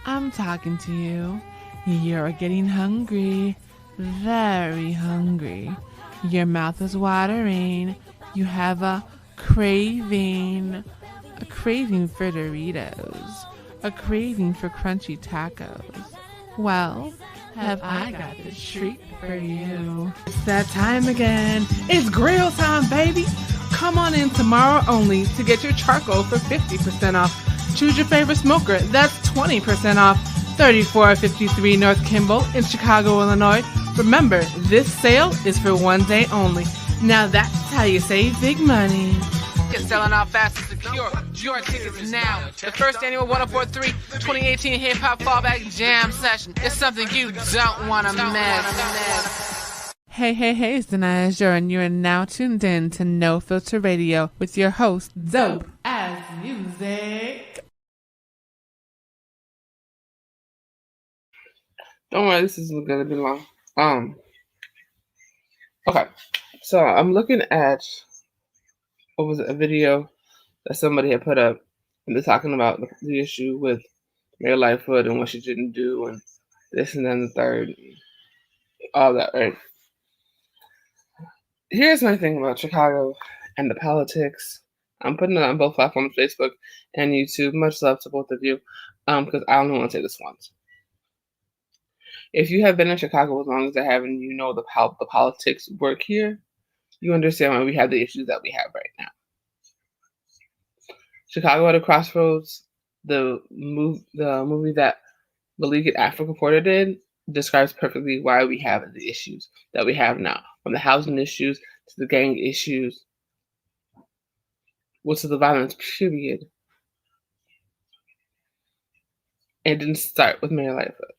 I'm talking to you. You're getting hungry. Very hungry. Your mouth is watering. You have a craving. A craving for Doritos. A craving for crunchy tacos. Well, have I got the treat for you. It's that time again. It's grill time, baby. Come on in tomorrow only to get your charcoal for 50% off. Choose your favorite smoker. That's 20% off. 3453 North Kimball in Chicago, Illinois. Remember, this sale is for one day only. Now that's how you save big money. Get selling out fast and secure. Your tickets now. The first annual 1043 2018 Hip Hop Fallback Jam Session. It's something you don't want to miss. Hey, it's Denai Azure, and you are now tuned in to No Filter Radio with your host, Dope as Music. Don't worry, this isn't gonna be long. Okay, so I'm looking at a video that somebody had put up, and they're talking about the issue with Mayor Lightfoot and what she didn't do, and this and then the third, all that, right? Here's my thing about Chicago and the politics. I'm putting it on both platforms, Facebook and YouTube. Much love to both of you, because I only want to say this once. If you have been in Chicago as long as I have, and you know how the politics work here, you understand why we have the issues that we have right now. Chicago at a Crossroads, the movie that Malik Africa Porter did, describes perfectly why we have the issues that we have now, from the housing issues to the gang issues, to the violence, period. It didn't start with Mayor Lightfoot.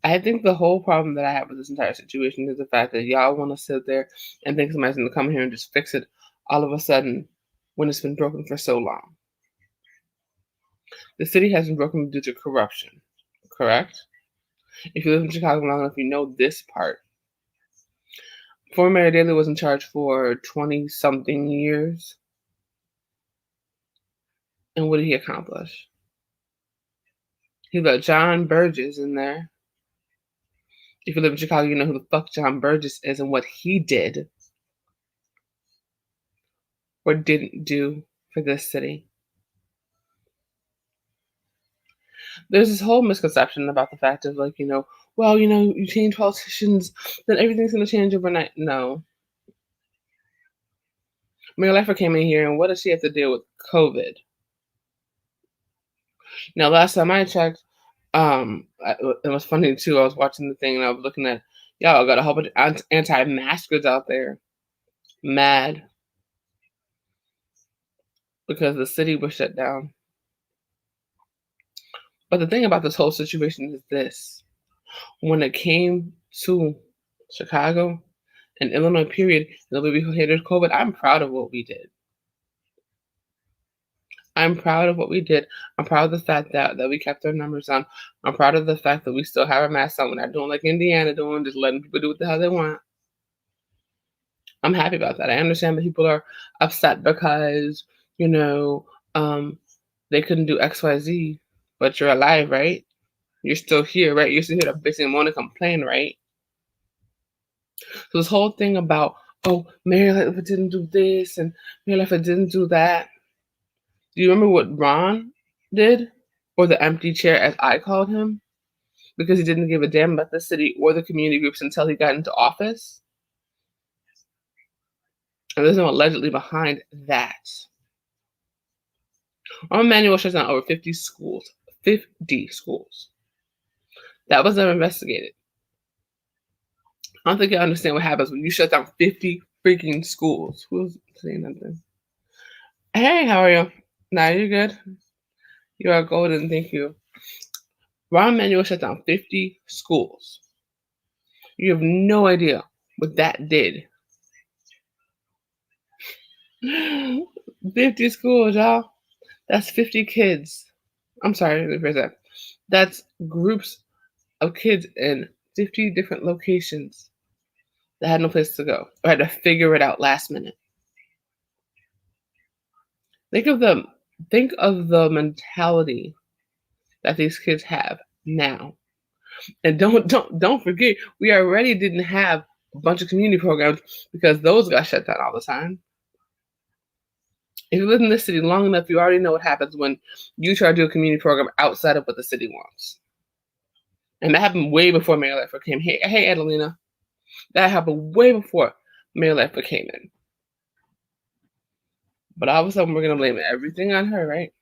I think the whole problem that I have with this entire situation is the fact that y'all want to sit there and think somebody's going to come here and just fix it all of a sudden when it's been broken for so long. The city has been broken due to corruption, correct? If you live in Chicago long enough, you know this part. Former Mayor Daley was in charge for 20-something years. And what did he accomplish? He let John Burgess in there. If you live in Chicago, you know who the fuck John Burgess is and what he did or didn't do for this city. There's this whole misconception about the fact of you change politicians, then everything's going to change overnight. No. Mayor Lightfoot came in here, and what does she have to deal with? COVID. Now, last time I checked, it was funny too. I was watching the thing and I was looking at, y'all got a whole bunch of anti-maskers out there, mad because the city was shut down. But the thing about this whole situation is this: when it came to Chicago and Illinois, period, the way we hated COVID, I'm proud of what we did. I'm proud of what we did. I'm proud of the fact that we kept our numbers on. I'm proud of the fact that we still have our masks on. We're not doing like Indiana doing, just letting people do what the hell they want. I'm happy about that. I understand that people are upset because, they couldn't do XYZ, but you're alive, right? You're still here, right? You're still here to bitch and want to complain, right? So this whole thing about, Mayor Lightfoot didn't do this and Mayor Lightfoot didn't do that. Do you remember what Ron did? Or the empty chair, as I called him? Because he didn't give a damn about the city or the community groups until he got into office? And there's no allegedly behind that. Rahm Emanuel shuts down over 50 schools. 50 schools. That was never investigated. I don't think you understand what happens when you shut down 50 freaking schools. Who's saying nothing? Hey, how are you? Nah, you're good. You are golden, thank you. Rahm Emanuel shut down 50 schools. You have no idea what that did. 50 schools, y'all. That's 50 kids. I'm sorry, let me rephrase that. That's groups of kids in 50 different locations that had no place to go or had to figure it out last minute. Think of the Think of the mentality that these kids have now. And don't forget, we already didn't have a bunch of community programs because those got shut down all the time. If you live in this city long enough, you already know what happens when you try to do a community program outside of what the city wants. And that happened way before Mayor Lightfoot came. Hey, Adelina. That happened way before Mayor Lightfoot came in. But all of a sudden, we're going to blame everything on her, right?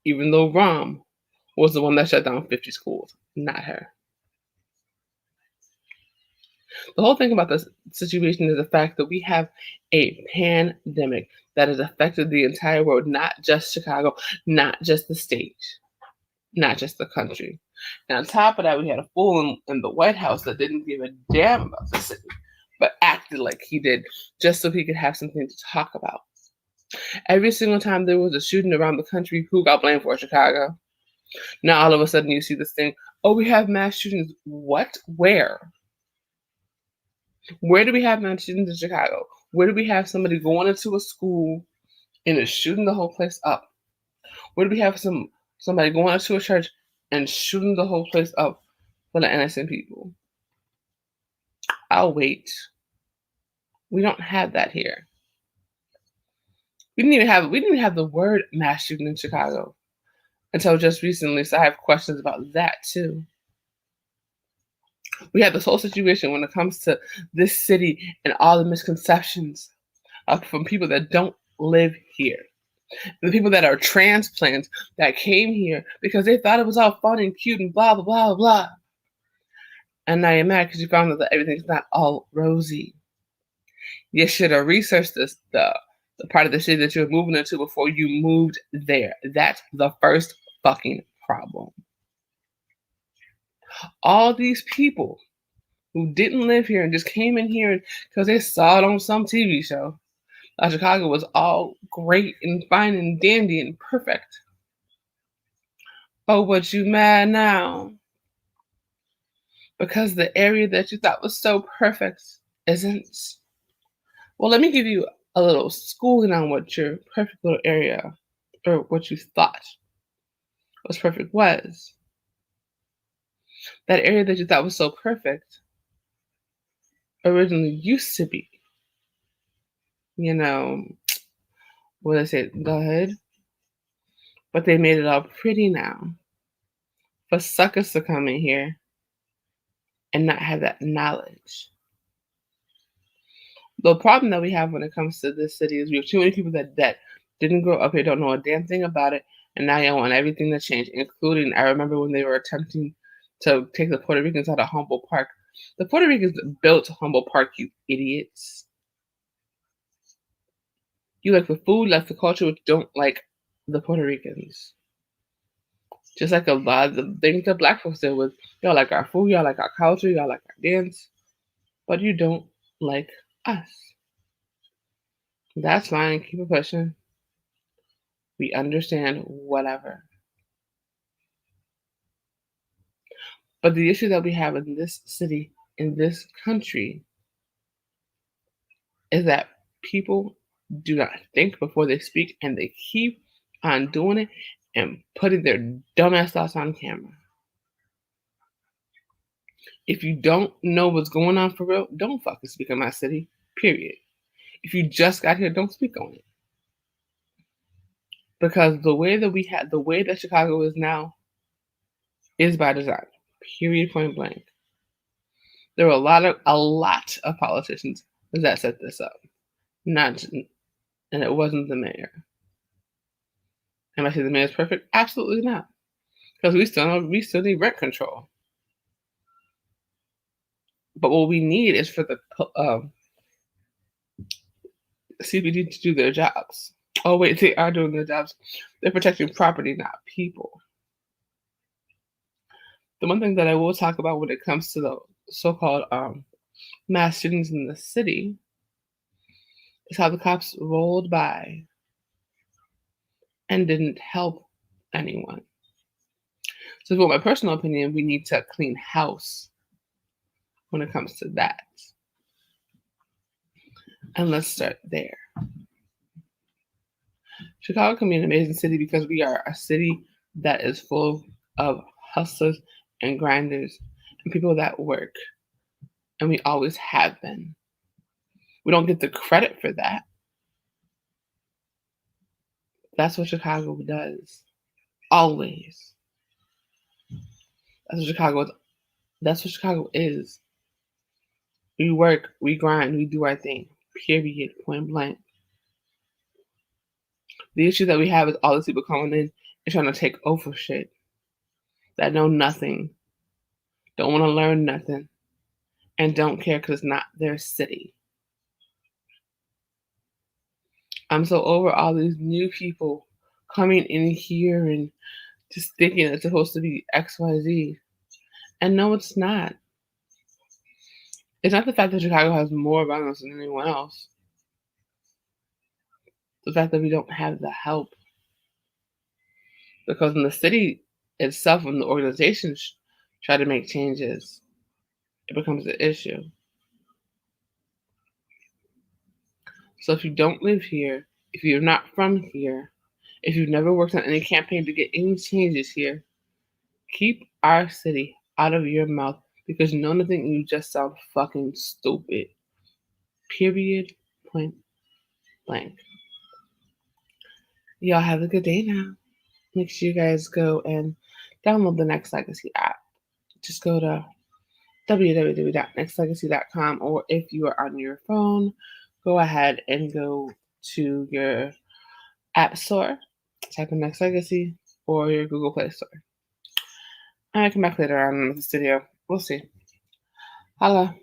Even though Rahm was the one that shut down 50 schools, not her. The whole thing about this situation is the fact that we have a pandemic that has affected the entire world, not just Chicago, not just the state, not just the country. And on top of that, we had a fool in the White House that didn't give a damn about the city, but acted like he did just so he could have something to talk about. Every single time there was a shooting around the country, who got blamed for? Chicago. Now all of a sudden you see this thing, oh, we have mass shootings. What? Where? Where do we have mass shootings in Chicago? Where do we have somebody going into a school and is shooting the whole place up? Where do we have somebody going into a church and shooting the whole place up for the innocent people? I'll wait. We don't have that here. We didn't even have the word mass shooting in Chicago until just recently, so I have questions about that too. We have this whole situation when it comes to this city and all the misconceptions from people that don't live here. The people that are transplants that came here because they thought it was all fun and cute and blah, blah, blah, blah. And now you're mad because you found out that everything's not all rosy. You should have researched this, the part of the city that you're moving into before you moved there. That's the first fucking problem. All these people who didn't live here and just came in here because they saw it on some TV show. Chicago was all great and fine and dandy and perfect. Oh, but you mad now? Because the area that you thought was so perfect isn't. Well, let me give you a little schooling on what your perfect little area, or what you thought was perfect was. That area that you thought was so perfect originally used to be, what I say, good, but they made it all pretty now for suckers to come in here and not have that knowledge. The problem that we have when it comes to this city is we have too many people that didn't grow up here, don't know a damn thing about it, and now you want everything to change, including, I remember when they were attempting to take the Puerto Ricans out of Humboldt Park. The Puerto Ricans built Humboldt Park, you idiots. You like the food, like the culture, but don't like the Puerto Ricans. Just like a lot of the things that black folks did was, y'all like our food, y'all like our culture, y'all like our dance, but you don't like us. That's fine, keep it pushing. We understand, whatever. But the issue that we have in this city, in this country, is that people do not think before they speak, and they keep on doing it and putting their dumbass thoughts on camera. If you don't know what's going on for real, don't fucking speak on my city, period. If you just got here, don't speak on it. Because the way that Chicago is now is by design, period, point blank. There were a lot of politicians that set this up. And it wasn't the mayor. Am I saying the mayor's perfect? Absolutely not. Because we still need rent control. But what we need is for the CBD to do their jobs. Oh wait, they are doing their jobs. They're protecting property, not people. The one thing that I will talk about when it comes to the so-called mass shootings in the city is how the cops rolled by and didn't help anyone. So for my personal opinion, we need to clean house when it comes to that. And let's start there. Chicago can be an amazing city because we are a city that is full of hustlers and grinders and people that work. And we always have been. We don't get the credit for that. That's what Chicago does. Always. That's what Chicago is. We work, we grind, we do our thing. Period. Point blank. The issue that we have is all these people coming in and trying to take over shit. That know nothing. Don't want to learn nothing. And don't care because it's not their city. I'm so over all these new people coming in here and just thinking it's supposed to be XYZ. And no, it's not. It's not the fact that Chicago has more violence than anyone else. The fact that we don't have the help. Because in the city itself, when the organizations try to make changes, it becomes an issue. So if you don't live here, if you're not from here, if you've never worked on any campaign to get any changes here, keep our city out of your mouth because none of it you just sound fucking stupid. Period. Point blank. Y'all have a good day now. Make sure you guys go and download the Next Legacy app. Just go to www.nextlegacy.com, or if you are on your phone, go ahead and go to your app store, type in Next Legacy, or your Google Play Store. I might come back later on in the studio. We'll see. Holla.